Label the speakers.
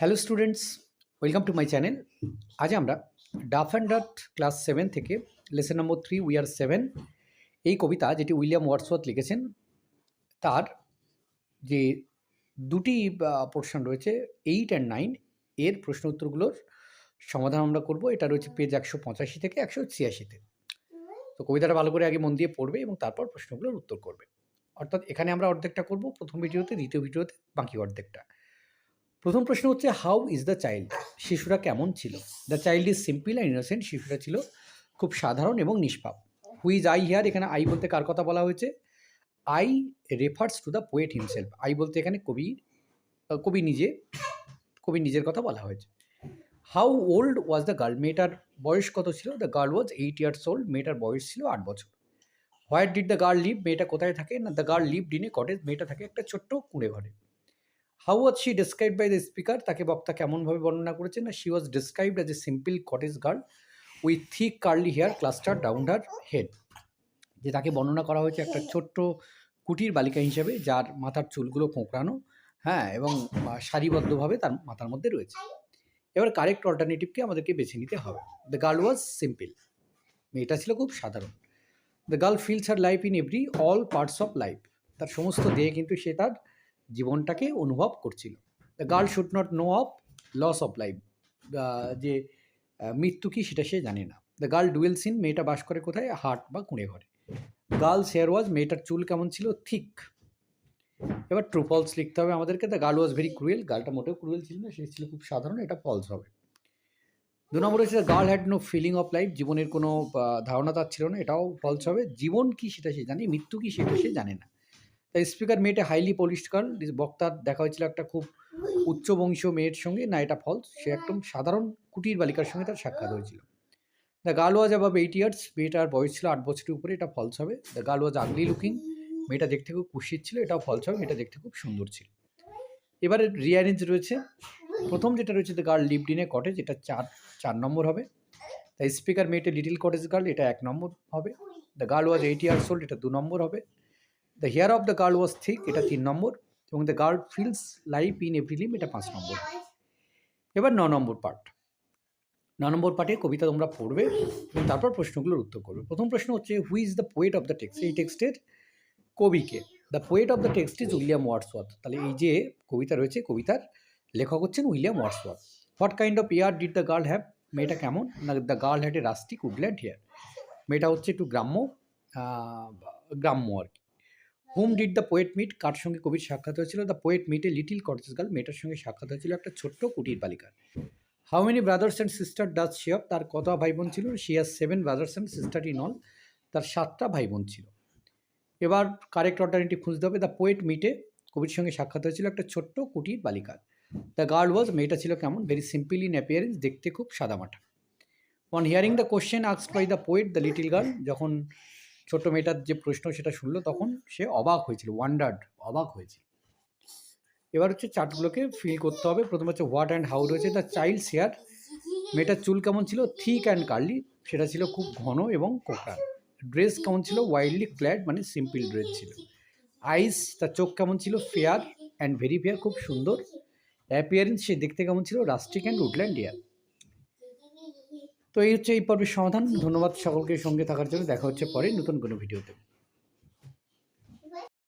Speaker 1: Hello students, welcome to my channel. আজ আমরা Duff and ডাট class 7 থেকে লেসন নম্বর 3 উই আর 7 এই কবিতা যেটি উইলিয়াম ওয়ার্ডসওয়ার্থ লিখেছেন তার যে দুটি পোর্শন রয়েছে 8 অ্যান্ড 9 এর প্রশ্ন উত্তরগুলোর সমাধান আমরা করব। এটা রয়েছে পেজ 185 থেকে 186-তে। তো কবিতাটা ভালো করে আগে মন দিয়ে পড়বে এবং তারপর প্রশ্নগুলোর উত্তর করবে। অর্থাৎ এখানে আমরা অর্ধেকটা করব প্রথম ভিডিওতে, দ্বিতীয় ভিডিওতে বাকি অর্ধেকটা। প্রথম প্রশ্ন হচ্ছে হাউ ইজ দ্য চাইল্ড? শিশুরা কেমন ছিল? The child is simple and innocent. শিশুরা ছিল খুব সাধারণ এবং নিষ্পাপ। Who is I here? এখানে আই বলতে কার কথা বলা হয়েছে? I refers to the poet himself. I বলতে এখানে কবি নিজের কথা বলা হয়েছে। How old was the girl? মেয়েটার বয়স কত ছিল? The girl was 8 years old. মেয়েটার বয়স ছিল 8 বছর। Where did the girl live? মেয়েটা কোথায় থাকে? না, the girl lived in a cottage. মেয়েটা থাকে একটা ছোট্ট কুঁড়ে ঘরে। How was she describe by the speaker? তাকে বক্তা কেমনভাবে বর্ণনা করেছেন? না, she was described as a simple cottage girl with thick curly hair cluster down her head. যে তাকে বর্ণনা করা হয়েছে একটা ছোট্ট কুটির বালিকা হিসেবে যার মাথার চুলগুলো কোঁকড়ানো, হ্যাঁ, এবং সারিবদ্ধভাবে তার মাথার মধ্যে রয়েছে। এবার কারেক্ট অল্টারনেটিভকে আমাদেরকে বেছে নিতে হবে। The girl was simple. মেয়েটা ছিল খুব সাধারণ। The girl feels her life in every all parts of life. তার সমস্ত দেহে কিন্তু সে তার জীবনটাকে অনুভব করছিল। The girl should not know of loss of life. যে মৃত্যু কি সেটা সে জানে না। The girl dwells in. মেয়েটা বাস করে কোথায়? হাট বা কুঁড়ে ঘরে। Girl's hair was. মেয়েটার চুল কেমন ছিল? থিক। এবার ট্রু ফলস লিখতে হবে আমাদেরকে। The girl was very cruel. গার্লটা মোটেও ক্রুয়েল ছিল না, সে ছিল খুব সাধারণ। এটা ফলস হবে। 2 নম্বর হচ্ছে the girl had no feeling of life. জীবনের কোনো ধারণা তার ছিল না, এটাও ফলস হবে। জীবন কি সেটা সে জানে, মৃত্যু কি সেটা সে জানে না। The speaker met a highly polished girl. বক্তার দেখা হয়েছিল একটা খুব উচ্চ বংশীয় মেয়ের সঙ্গে। না, এটা ফলস। সে একদম সাধারণ কুটির বালিকার সঙ্গে তার সাক্ষাৎ হয়েছিল। The girl was above 8 years. মেয়েটার বয়স ছিল 8 বছরের উপরে। এটা ফলস হবে। The girl was ugly looking. মেয়েটা দেখতে খুব কুৎসিত ছিল। এটাও ফলস হবে। মেয়েটা দেখতে খুব সুন্দর ছিল। এবারে রিঅ্যারেঞ্জ রয়েছে। প্রথম যেটা রয়েছে the girl lived in a cottage, এটা 4 নম্বর হবে। The speaker met a little cottage girl, এটা 1 নম্বর হবে। The girl was 8 years old, এটা 2 নম্বর হবে। The hair of the girl was thick, এটা 3 নম্বর। এবং the girl feels life in every limb, এটা 5 নম্বর। এবার 9 নম্বর পার্ট। 9 নম্বর পার্টে কবিতা তোমরা পড়বে এবং তারপর প্রশ্নগুলোর উত্তর করবে। প্রথম প্রশ্ন হচ্ছে who is the poet of the text? এই টেক্সটের কবিকে? The poet of the text is William Wordsworth. তাহলে এই যে কবিতা রয়েছে, কবিতার লেখক হচ্ছেন William Wordsworth. What kind of hair did the girl have? মেয়েটা কেমন? না, the girl had a rustic woodland hair. মেয়েটা হচ্ছে একটু গ্রাম্য আর কি। Whom did the poet meet? কার সঙ্গে কবির সাক্ষাৎ হয়েছিল? The poet met A little cottage girl. মেয়েটার সঙ্গে সাক্ষাৎ হয়েছিল একটা ছোট্ট কুটির বালিকার। How many brothers and sister does she have? তার কত ভাই বোন ছিল? She has 7 brothers and sister in all. তার 7টা ভাই বোন ছিল। এবার কারেক্ট অল্টারনেটিভ খুঁজতে হবে। দ্য পোয়েট মিটে কবির সঙ্গে সাক্ষাৎ হয়েছিল একটা ছোট্ট কুটির বালিকার। দ্য গার্ল ওয়াজ, মেয়েটা ছিল কেমন? ভেরি সিম্পল ইন অ্যাপিয়ারেন্স, দেখতে খুব সাদামাটা। On hearing the question asked by the poet, the little girl, যখন ছোট্ট মেয়েটার যে প্রশ্ন সেটা শুনলো তখন সে অবাক হয়েছিল, ওয়ান্ডার্ড, অবাক হয়েছিল। এবার হচ্ছে চার্টগুলোকে ফিল করতে হবে। প্রথমে হচ্ছে হোয়াট অ্যান্ড হাউ রয়েছে। দ্য চাইল্ডস হেয়ার, মেয়েটার চুল কেমন ছিল? থিক অ্যান্ড কার্লি, সেটা ছিল খুব ঘন এবং কোঁকড়া। ড্রেস কেমন ছিল? ওয়াইল্ডলি ক্ল্যাড, মানে সিম্পল ড্রেস ছিল। আইস, তার চোখ কেমন ছিল? ফেয়ার অ্যান্ড ভেরি ফেয়ার, খুব সুন্দর। অ্যাপিয়ারেন্স, সে দেখতে কেমন ছিল? Rustic and woodland hair. তো এই হচ্ছে এই পর্বের সমাধান। ধন্যবাদ সকলকে সঙ্গে থাকার জন্য। দেখা হচ্ছে পরে নতুন কোনো ভিডিওতে।